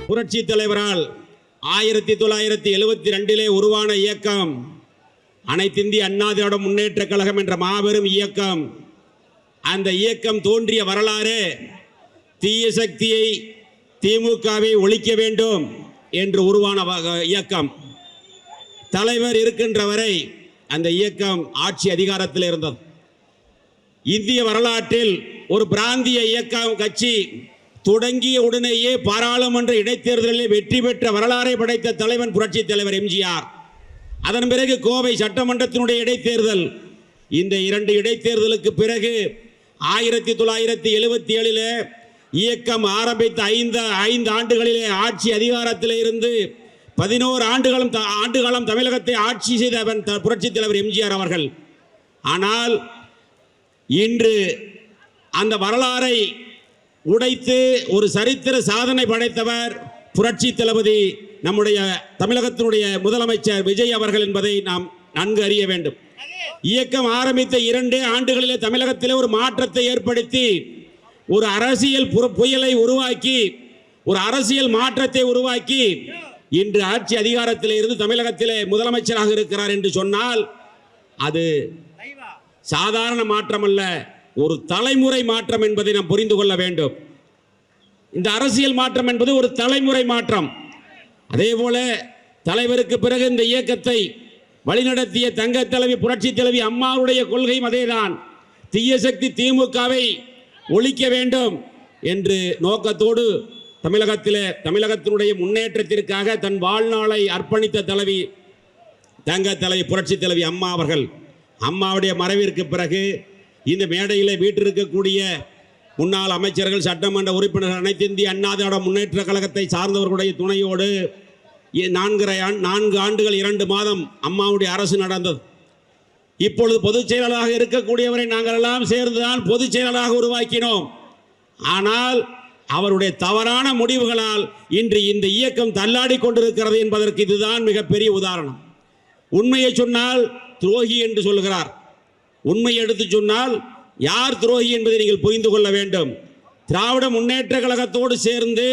புரட்சி தலைவரால் 1972 உருவான இயக்கம் அனைத்திந்திய அண்ணா திராவிட முன்னேற்ற கழகம் என்ற மாபெரும் இயக்கம். அந்த இயக்கம் தோன்றிய வரலாறு தீய சக்தியை, திமுகவை ஒழிக்க வேண்டும் என்று உருவான இயக்கம். தலைவர் இருக்கின்ற வரை அந்த இயக்கம் ஆட்சி அதிகாரத்தில் இருந்தது. இந்திய வரலாற்றில் ஒரு பிராந்திய இயக்கம் கட்சி தொடங்கிய உடனேயே பாராளுமன்ற இடைத்தேர்தலில் வெற்றி பெற்ற வரலாறை படைத்த தலைவன் புரட்சி தலைவர் எம்ஜிஆர். அதன் பிறகு கோவை சட்டமன்றத்தினுடைய இடைத்தேர்தல். இந்த 2 இடைத்தேர்தலுக்கு பிறகு 1977 இயக்கம் ஆரம்பித்த 5 ஆண்டுகளிலே ஆட்சி அதிகாரத்தில் இருந்து 11 ஆண்டுகாலம் தமிழகத்தை ஆட்சி செய்தவன் புரட்சி தலைவர் எம்ஜிஆர் அவர்கள். ஆனால் இன்று அந்த வரலாறை உடைத்து ஒரு சரித்திர சாதனை படைத்தவர் புரட்சி தளபதி நம்முடைய தமிழகத்தினுடைய முதலமைச்சர் விஜய் அவர்கள் என்பதை நாம் நன்கு அறிய வேண்டும். இயக்கம் ஆரம்பித்த 2 ஆண்டுகளிலே தமிழகத்திலே ஒரு மாற்றத்தை ஏற்படுத்தி ஒரு அரசியல் புயலை உருவாக்கி ஒரு அரசியல் மாற்றத்தை உருவாக்கி இன்று ஆட்சி அதிகாரத்தில் இருந்து தமிழகத்திலே முதலமைச்சராக இருக்கிறார் என்று சொன்னால் அது சாதாரண மாற்றம் அல்ல, ஒரு தலைமுறை மாற்றம் என்பதை நாம் புரிந்து கொள்ள வேண்டும். இந்த அரசியல் மாற்றம் என்பது ஒரு தலைமுறை மாற்றம். அதே போல தலைவருக்கு பிறகு இந்த இயக்கத்தை வழிநடத்திய தங்க தலைவி புரட்சி தலைவி அம்மாவுடைய கொள்கையும் அதேதான். தீய சக்தி திமுகவை ஒழிக்க வேண்டும் என்று நோக்கத்தோடு தமிழகத்தினுடைய முன்னேற்றத்திற்காக தன் வாழ்நாளை அர்ப்பணித்த தலைவி தங்க தலைவி புரட்சி தலைவி அம்மா அவர்கள். அம்மாவுடைய மறைவிற்கு பிறகு இந்த மேடையில் வீட்டிருக்கக்கூடிய முன்னாள் அமைச்சர்கள், சட்டமன்ற உறுப்பினர்கள், அனைத்து இந்திய அண்ணா திராவிட முன்னேற்ற கழகத்தை சார்ந்தவர்களுடைய துணையோடு 4 ஆண்டுகள் 2 மாதம் அம்மாவுடைய அரசு நடந்தது. இப்பொழுது பொதுச் செயலாளராக இருக்கக்கூடியவரை நாங்கள் எல்லாம் சேர்ந்துதான் பொதுச் செயலாளராக உருவாக்கினோம். ஆனால் அவருடைய தவறான முடிவுகளால் இன்று இந்த இயக்கம் தள்ளாடி கொண்டிருக்கிறது என்பதற்கு இதுதான் மிகப்பெரிய உதாரணம். உண்மையை சொன்னால் துரோகி என்று சொல்கிறார். உண்மை எடுத்து சொன்னால் யார் துரோகி என்பதை நீங்கள் புரிந்து கொள்ள வேண்டும். திராவிட முன்னேற்ற கழகத்தோடு சேர்ந்து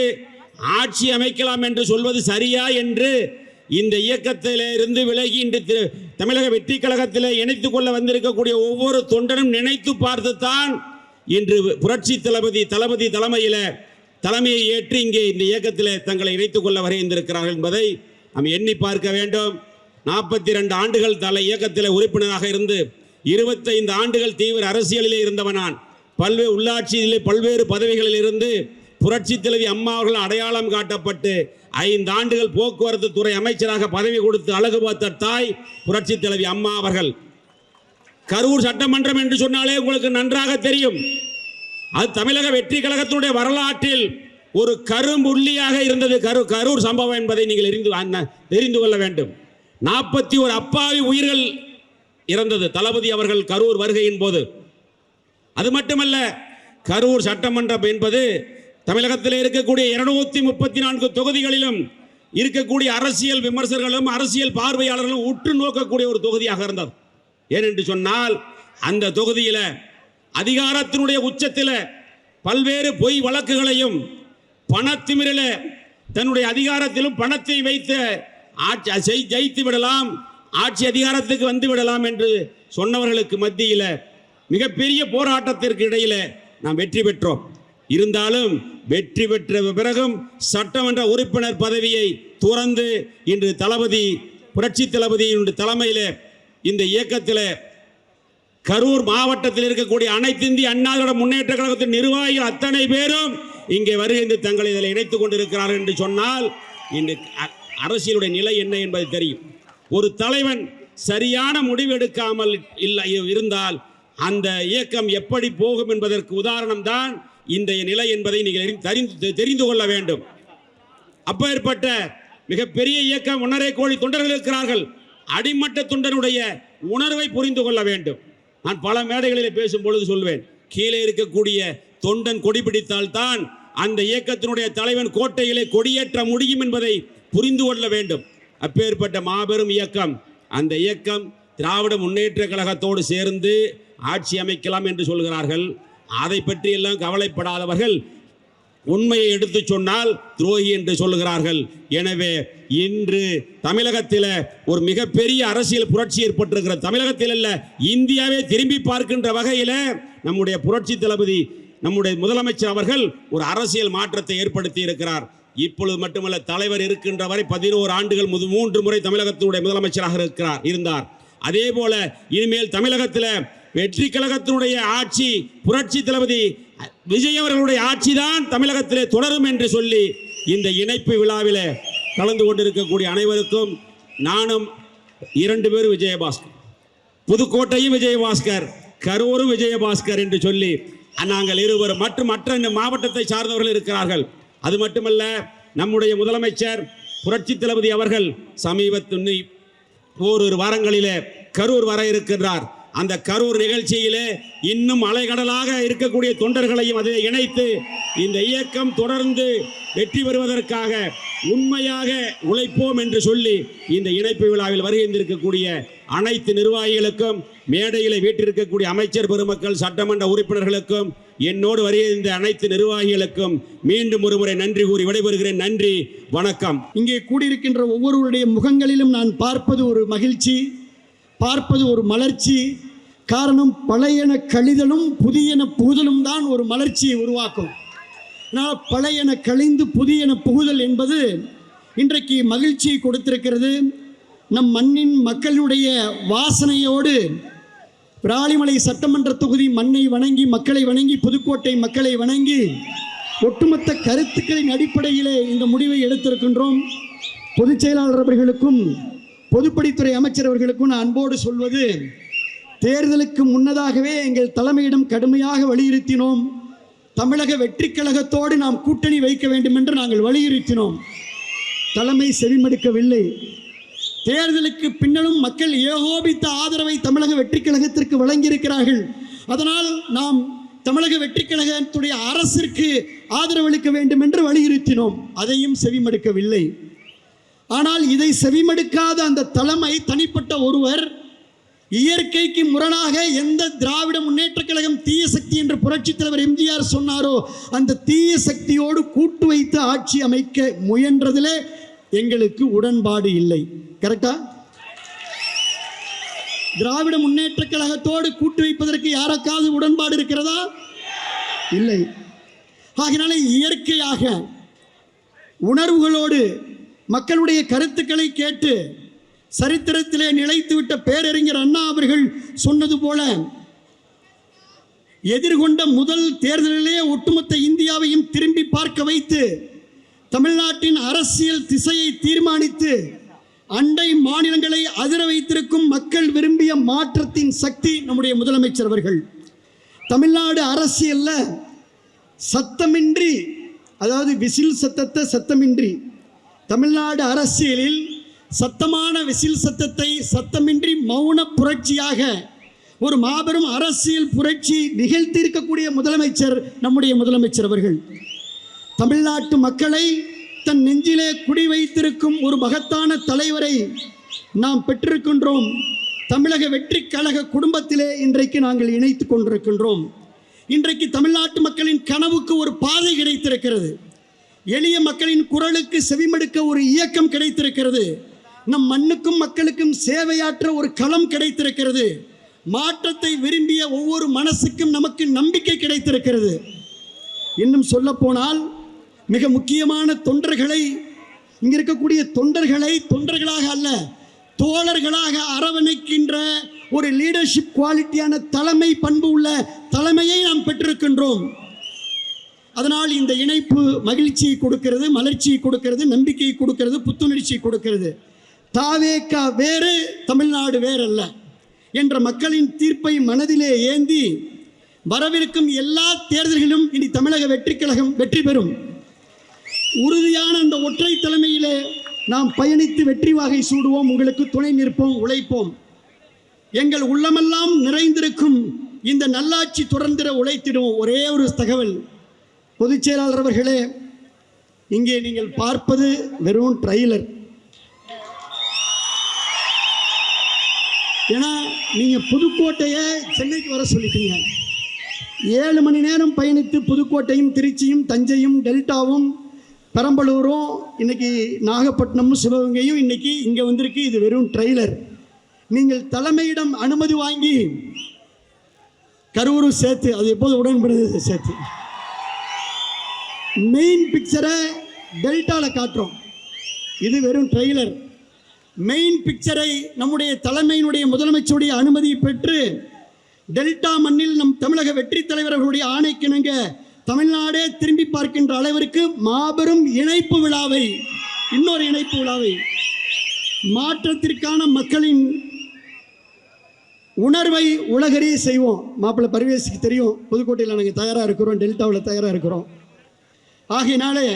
ஆட்சி அமைக்கலாம் என்று சொல்வது சரியா என்று இந்த இயக்கத்திலே இருந்து விலகி இன்று தமிழக வெற்றி கழகத்திலே இணைத்துக் கொள்ள வந்திருக்கக்கூடிய ஒவ்வொரு தொண்டனும் நினைத்து பார்த்துத்தான் இன்று புரட்சி தளபதி தலைமையை ஏற்று இங்கே இந்த இயக்கத்தில் தங்களை இணைத்துக் கொள்ள வருகின்றிருக்கிறார்கள் என்பதை நாம் எண்ணி பார்க்க வேண்டும். 42 ஆண்டுகள் இயக்கத்தில் உறுப்பினராக இருந்து 25 ஆண்டுகள் தீவிர அரசியலிலே இருந்தவன் நான். பல்வேறு உள்ளாட்சியிலே பல்வேறு பதவிகளில் இருந்து புரட்சி தலைவி அம்மா அவர்கள் அடையாளம் காட்டப்பட்டு 5 ஆண்டுகள் போக்குவரத்து துறை அமைச்சராக பதவி கொடுத்து அழகு பார்த்த தாய் புரட்சி தலைவி அம்மா அவர்கள். கரூர் சட்டமன்றம் என்று சொன்னாலே உங்களுக்கு நன்றாக தெரியும். அது தமிழக வெற்றி கழகத்தினுடைய வரலாற்றில் ஒரு கரும்புள்ளியாக இருந்தது கரூர் சம்பவம் என்பதை நீங்கள் தெரிந்து கொள்ள வேண்டும். 41 அப்பாவி உயிர்கள் இறந்தது தளபதி அவர்கள் கரூர் வருகையின் போது. அது மட்டுமல்ல, கரூர் சட்டமன்றம் என்பது தமிழகத்தில் இருக்கக்கூடிய 234 தொகுதிகளிலும் இருக்கக்கூடிய அரசியல் விமர்சகர்களும் அரசியல் பார்வையாளர்களும் உற்று நோக்கக்கூடிய ஒரு தொகுதியாக இருந்தது. ஏனென்று சொன்னால் அந்த தொகுதியில் அதிகாரத்தினுடைய உச்சத்தில் பல்வேறு பொய் வழக்குகளையும் பணத்திமிரில் தன்னுடைய அதிகாரத்திலும் பணத்தை வைத்து ஜெயித்து விடலாம், ஆட்சி அதிகாரத்துக்கு வந்து விடலாம் என்று சொன்னவர்களுக்கு மத்தியில் மிகப்பெரிய போராட்டத்திற்கு இடையில் நாம் வெற்றி பெற்றோம். இருந்தாலும் வெற்றி பெற்ற பிறகும் சட்டமன்ற உறுப்பினர் பதவியை துறந்து இன்று புரட்சி தளபதியினுடைய தலைமையில் இந்த இயக்கத்தில் கரூர் மாவட்டத்தில் இருக்கக்கூடிய அனைத்து இந்திய அண்ணா திராவிட முன்னேற்ற கழகத்தின் நிர்வாகிகள் அத்தனை பேரும் இங்கே வருகின்ற தங்களை இதில் இணைத்துக் கொண்டிருக்கிறார்கள் என்று சொன்னால் இன்று அரசியலுடைய நிலை என்ன என்பது தெரியும். ஒரு தலைவன் சரியான முடிவு எடுக்காமல் இருந்தால் அந்த இயக்கம் எப்படி போகும் என்பதற்கு உதாரணம் தான் இன்றைய நிலை என்பதை நீங்கள் தெரிந்து கொள்ள வேண்டும். அப்பேற்பட்ட மிகப்பெரிய இயக்கம் 1.5 கோடி தொண்டர்கள் இருக்கிறார்கள். அடிமட்ட தொண்டனுடைய உணர்வை புரிந்து கொள்ள வேண்டும். நான் பல மேடைகளில் பேசும் பொழுது சொல்வேன், கீழே இருக்கக்கூடிய தொண்டன் கொடி பிடித்தால்தான் அந்த இயக்கத்தினுடைய தலைவன் கோட்டையிலே கொடியேற்ற முடியும் என்பதை புரிந்து கொள்ள வேண்டும். அப்பேற்பட்ட மாபெரும் இயக்கம், அந்த இயக்கம் திராவிட முன்னேற்ற கழகத்தோடு சேர்ந்து ஆட்சி அமைக்கலாம் என்று சொல்கிறார்கள். அதை பற்றி எல்லாம் கவலைப்படாதவர்கள் உண்மையை எடுத்து சொன்னால் துரோகி என்று சொல்லுகிறார்கள். எனவே இன்று தமிழகத்தில் ஒரு மிகப்பெரிய அரசியல் புரட்சி ஏற்பட்டிருக்கிற, தமிழகத்தில் அல்ல இந்தியாவே திரும்பி பார்க்கின்ற வகையில் நம்முடைய புரட்சி தளபதி நம்முடைய முதலமைச்சர் அவர்கள் ஒரு அரசியல் மாற்றத்தை ஏற்படுத்தி இருக்கிறார். இப்பொழுது மட்டுமல்ல, தலைவர் இருக்கின்ற வரை 11 ஆண்டுகள் 3 முறை தமிழகத்தினுடைய முதலமைச்சராக இருந்தார். அதே போல இனிமேல் தமிழகத்தில் வெற்றி கழகத்தினுடைய ஆட்சி, புரட்சி தளபதி விஜய் அவர்களுடைய ஆட்சி தான் தமிழகத்திலே தொடரும் என்று சொல்லி இந்த இணைப்பு விழாவில் கலந்து கொண்டிருக்கக்கூடிய அனைவருக்கும் நானும் 2 பேரும் விஜயபாஸ்கர், புதுக்கோட்டையும் விஜயபாஸ்கர், கரூரும் விஜயபாஸ்கர் என்று சொல்லி நாங்கள் இருவரும் மற்றும் மற்ற மாவட்டத்தை சார்ந்தவர்கள் இருக்கிறார்கள். அது மட்டுமல்ல, நம்முடைய முதலமைச்சர் புரட்சி தளபதி அவர்கள் சமீபத்தில் ஓரிரு வாரங்களிலே கரூர் வர இருக்கின்றார். அந்த கரூர் நிகழ்ச்சியிலே இன்னும் அலைகடலாக இருக்கக்கூடிய தொண்டர்களையும் அதை இணைத்து இந்த இயக்கம் தொடர்ந்து வெற்றி பெறுவதற்காக உண்மையாக உழைப்போம் என்று சொல்லி இந்த இணைப்பு விழாவில் வருகின்றிருக்கக்கூடிய அனைத்து நிர்வாகிகளுக்கும், மேடையில் வீட்டிருக்கக்கூடிய அமைச்சர் பெருமக்கள், சட்டமன்ற உறுப்பினர்களுக்கும், என்னோடு வருகின்ற அனைத்து நிர்வாகிகளுக்கும் மீண்டும் ஒரு முறை நன்றி கூறி விடைபெறுகிறேன். நன்றி, வணக்கம். இங்கே கூடியிருக்கின்ற ஒவ்வொருவருடைய முகங்களிலும் நான் பார்ப்பது ஒரு மகிழ்ச்சி, பார்ப்பது ஒரு மலர்ச்சி. காரணம், பழையன கழிதலும் புதியன புகுதலும் தான் ஒரு மலர்ச்சியை உருவாக்கும். ஆனால் பழையன கழிந்து புதியன புகுதல் என்பது இன்றைக்கு மகிழ்ச்சியை கொடுத்திருக்கிறது. நம் மண்ணின் மக்களுடைய வாசனையோடு விராலிமலை சட்டமன்ற தொகுதி மண்ணை வணங்கி, மக்களை வணங்கி, புதுக்கோட்டை மக்களை வணங்கி ஒட்டுமொத்த கருத்துக்களின் அடிப்படையிலே இந்த முடிவை எடுத்திருக்கின்றோம். பொதுச் செயலாளர் அவர்களுக்கும் பொதுப்பணித்துறை அமைச்சர் அவர்களுக்கும் நான் அன்போடு சொல்வது, தேர்தலுக்கு முன்னதாகவே எங்கள் தலைமையிடம் கடுமையாக வலியுறுத்தினோம். தமிழக வெற்றி கழகத்தோடு நாம் கூட்டணி வைக்க வேண்டும் என்று நாங்கள் வலியுறுத்தினோம். தலைமை செவிமடுக்கவில்லை. தேர்தலுக்கு பின்னரும் மக்கள் ஏகோபித்த ஆதரவை தமிழக வெற்றி கழகத்திற்கு வழங்கியிருக்கிறார்கள். அதனால் நாம் தமிழக வெற்றி கழகத்துடைய அரசிற்கு ஆதரவளிக்க வேண்டும் என்று வலியுறுத்தினோம். அதையும் செவிமடுக்கவில்லை. ஆனால் இதை செவிமடுக்காத அந்த தலைமை, தனிப்பட்ட ஒருவர், இயற்கைக்கு முரணாக எந்த திராவிட முன்னேற்ற கழகம் தீய சக்தி என்று புரட்சித் தலைவர் எம்ஜிஆர் சொன்னாரோ அந்த தீய சக்தியோடு கூட்டு வைத்து ஆட்சி அமைக்க முயன்றதிலே எங்களுக்கு உடன்பாடு இல்லை. கரெக்டா? திராவிட முன்னேற்ற கழகத்தோடு கூட்டு வைப்பதற்கு யாருக்காவது உடன்பாடு இருக்கிறதா? இல்லை. ஆகினால இயற்கையாக உணர்வுகளோடு மக்களுடைய கருத்துக்களை கேட்டு சரித்திரத்திலே நிலைத்துவிட்ட பேரறிஞர் அண்ணா அவர்கள் சொன்னது போல, எதிர்கொண்ட முதல் தேர்தலிலே ஒட்டுமொத்த இந்தியாவையும் திரும்பி பார்க்க வைத்து தமிழ்நாட்டின் அரசியல் திசையை தீர்மானித்து அண்டை மாநிலங்களை அதிர வைத்திருக்கும் மக்கள் விரும்பிய மாற்றத்தின் சக்தி நம்முடைய முதலமைச்சர் அவர்கள். தமிழ்நாடு அரசியல்ல சத்தமின்றி, அதாவது விசில் சத்தத்தை சத்தமின்றி, தமிழ்நாடு அரசியலில் சத்தமான விசில் சத்தத்தை சத்தமின்றி மௌன புரட்சியாக ஒரு மாபெரும் அரசியல் புரட்சி நிகழ்த்தியிருக்கக்கூடிய முதலமைச்சர் நம்முடைய முதலமைச்சர் அவர்கள். தமிழ்நாட்டு மக்களை தன் நெஞ்சிலே குடி வைத்திருக்கும் ஒரு மகத்தான தலைவரை நாம் பெற்றிருக்கின்றோம். தமிழக வெற்றி கழக குடும்பத்திலே இன்றைக்கு நாங்கள் இணைத்து கொண்டிருக்கின்றோம். இன்றைக்கு தமிழ்நாட்டு மக்களின் கனவுக்கு ஒரு பாதை கிடைத்திருக்கிறது. எளிய மக்களின் குரலுக்கு செவிமடுக்க ஒரு இயக்கம் கிடைத்திருக்கிறது. நம் மண்ணுக்கும் மக்களுக்கும் சேவையாற்ற ஒரு களம் கிடைத்திருக்கிறது. மாற்றத்தை விரும்பிய ஒவ்வொரு மனசுக்கும் நமக்கு நம்பிக்கை கிடைத்திருக்கிறது. இன்னும் சொல்ல போனால் மிக முக்கியமான தொண்டர்களை, இங்க இருக்கக்கூடிய தொண்டர்களை தொண்டர்களாக அல்ல தோழர்களாக அரவணைக்கின்ற ஒரு லீடர்ஷிப் குவாலிட்டியான தலைமை பண்பு உள்ள தலைமையை நாம் பெற்றிருக்கின்றோம். அதனால் இந்த இணைப்பு மகிழ்ச்சியை கொடுக்கிறது, மலர்ச்சியை கொடுக்கிறது, நம்பிக்கையை கொடுக்கிறது, புத்துணர்ச்சியை கொடுக்கிறது. தாவேக்கா வேறு, தமிழ்நாடு வேறல்ல என்ற மக்களின் தீர்ப்பை மனதிலே ஏந்தி வரவிருக்கும் எல்லா தேர்தல்களிலும் இனி தமிழக வெற்றி கழகம் வெற்றி பெறும். உறுதியான அந்த ஒற்றை தலைமையிலே நாம் பயணித்து வெற்றி வாகை சூடுவோம். உங்களுக்கு துணை நிற்போம், உழைப்போம். எங்கள் உள்ளமெல்லாம் நிறைந்திருக்கும் இந்த நல்லாட்சி தொடர்ந்திட உழைத்திடுவோம். ஒரே ஒரு தகவல், பொதுச் செயலாளர் அவர்களே, இங்கே நீங்கள் பார்ப்பது வெறும் ட்ரெய்லர். ஏன்னா நீங்கள் புதுக்கோட்டையை சென்னைக்கு வர சொல்லிட்டீங்க. 7 மணி நேரம் பயணித்து புதுக்கோட்டையும் திருச்சியும் தஞ்சையும் டெல்டாவும் பெரம்பலூரும் இன்னைக்கு நாகப்பட்டினமும் சிவகங்கையும் இன்னைக்கு இங்கே வந்திருக்கு. இது வெறும் ட்ரெய்லர். நீங்கள் தலைமையிடம் அனுமதி வாங்கி கரூரும் சேர்த்து, அது எப்போது உடன்படுது சேர்த்து மெயின் பிக்சரை டெல்டாவில் காட்டுறோம். இது வெறும் ட்ரெய்லர். மெயின் பிக்சரை நம்முடைய தலைமையினுடைய முதலமைச்சருடைய அனுமதி பெற்று டெல்டா மண்ணில் நம் தமிழக வெற்றி தலைவர்களுடைய ஆணைக்கிணங்க தமிழ்நாடே திரும்பி பார்க்கின்ற அளவிற்கு மாபெரும் இணைப்பு விழாவை, இன்னொரு இணைப்பு விழாவை, மாற்றத்திற்கான மக்களின் உணர்வை உலகறிய செய்வோம். மாப்பிள்ளை பரிவேஷுக்கு தெரியும், புதுக்கோட்டையில் நாங்கள் தயாராக இருக்கிறோம், டெல்டாவில் தயாராக இருக்கிறோம். ஆகையினாலே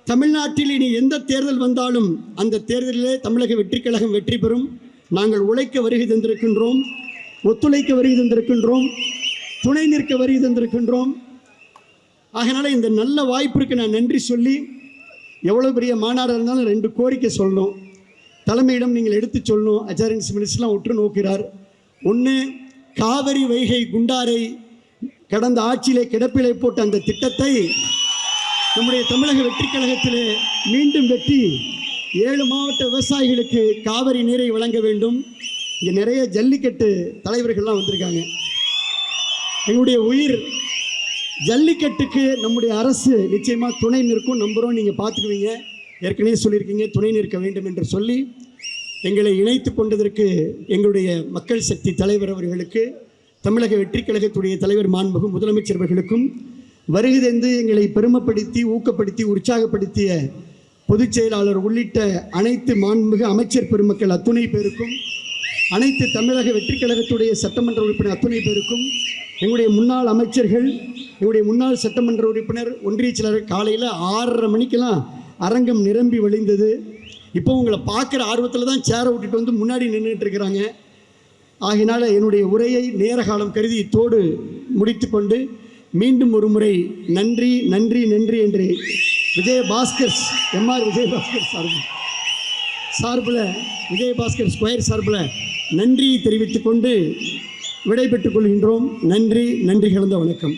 தமிழ்நாட்டில் இனி எந்த தேர்தல் வந்தாலும் அந்த தேர்தலிலே தமிழக வெற்றி கழகம் வெற்றி பெறும். நாங்கள் உழைக்க வருகை தந்திருக்கின்றோம், ஒத்துழைக்க வருகை தந்திருக்கின்றோம், துணை நிற்க வருகை தந்திருக்கின்றோம். ஆகையினால இந்த நல்ல வாய்ப்பிற்கு நான் நன்றி சொல்லி, எவ்வளோ பெரிய மாநாடாக இருந்தாலும் 2 கோரிக்கை சொல்லணும். தலைமையிடம் நீங்கள் எடுத்து சொல்லணும். அச்சாரியன்ஸ் மினிஸ்டர்லாம் உற்று நோக்கிறார். ஒன்று, காவிரி வைகை குண்டாரை கடந்த ஆட்சியிலே கிடப்பிலை போட்ட அந்த திட்டத்தை நம்முடைய தமிழக வெற்றி கழகத்திலே மீண்டும் வெட்டி 7 மாவட்ட விவசாயிகளுக்கு காவிரி நீரை வழங்க வேண்டும். இங்கே நிறைய ஜல்லிக்கட்டு தலைவர்கள்லாம் வந்திருக்காங்க. எங்களுடைய உயிர் ஜல்லிக்கட்டுக்கு நம்முடைய அரசு நிச்சயமாக துணை நிற்கும், நம்புகிறோம். நீங்கள் பார்த்துக்குவீங்க, ஏற்கனவே சொல்லியிருக்கீங்க துணை நிற்க வேண்டும் என்று சொல்லி எங்களை இணைத்து கொண்டதற்கு எங்களுடைய மக்கள் சக்தி தலைவர் அவர்களுக்கு, தமிழக வெற்றி கழகத்துடைய தலைவர் மாண்புமிகு முதலமைச்சர் அவர்களுக்கும், வருகை தந்து எங்களை பெருமைப்படுத்தி ஊக்கப்படுத்தி உற்சாகப்படுத்திய பொதுச் செயலாளர் உள்ளிட்ட அனைத்து மாண்புமிகு அமைச்சர் பெருமக்கள் அத்துணை பேருக்கும், அனைத்து தமிழக வெற்றி கழகத்துடைய சட்டமன்ற உறுப்பினர் அத்துணை பேருக்கும், எங்களுடைய முன்னாள் அமைச்சர்கள், எங்களுடைய முன்னாள் சட்டமன்ற உறுப்பினர், ஒன்றிய செயலாளர், காலையில் 6:30 மணிக்கெல்லாம் அரங்கம் நிரம்பி வழிந்தது. இப்போ உங்களை பார்க்குற ஆர்வத்தில் தான் சேரை விட்டுட்டு வந்து முன்னாடி நின்றுட்டு இருக்கிறாங்க. ஆகினால என்னுடைய உரையை நேர காலம் கருதி இத்தோடு முடித்து கொண்டு மீண்டும் ஒரு முறை நன்றி நன்றி நன்றி என்று விஜயபாஸ்கர் எம்ஆர் விஜயபாஸ்கர் சார்பில் விஜயபாஸ்கர் ஸ்கொயர் சார்பில் நன்றியை தெரிவித்துக் கொண்டு விடைபெற்றுக் கொள்கின்றோம். நன்றி, நன்றி கலந்த வணக்கம்.